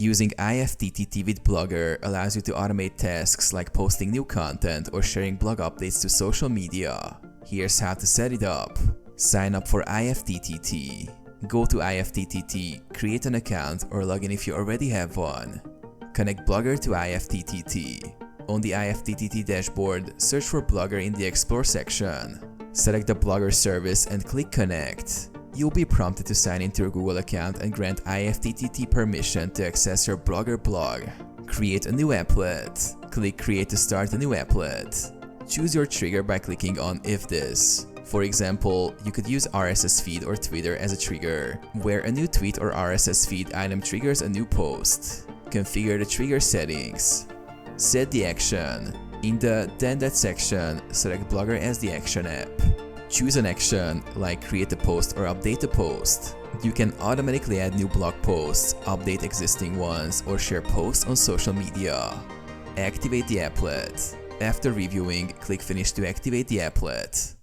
Using IFTTT with Blogger allows you to automate tasks like posting new content or sharing blog updates to social media. Here's how to set it up. Sign up for IFTTT. Go to IFTTT, create an account or log in if you already have one. Connect Blogger to IFTTT. On the IFTTT dashboard, search for Blogger in the Explore section. Select the Blogger service and click Connect. You'll be prompted to sign into your Google account and grant IFTTT permission to access your Blogger blog. Create a new applet. Click Create to start a new applet. Choose your trigger by clicking on If This. For example, you could use RSS feed or Twitter as a trigger, where a new tweet or RSS feed item triggers a new post. Configure the trigger settings. Set the action. In the Then That section, select Blogger as the action app. Choose an action, like create a post or update a post. You can automatically add new blog posts, update existing ones, or share posts on social media. Activate the applet. After reviewing, click Finish to activate the applet.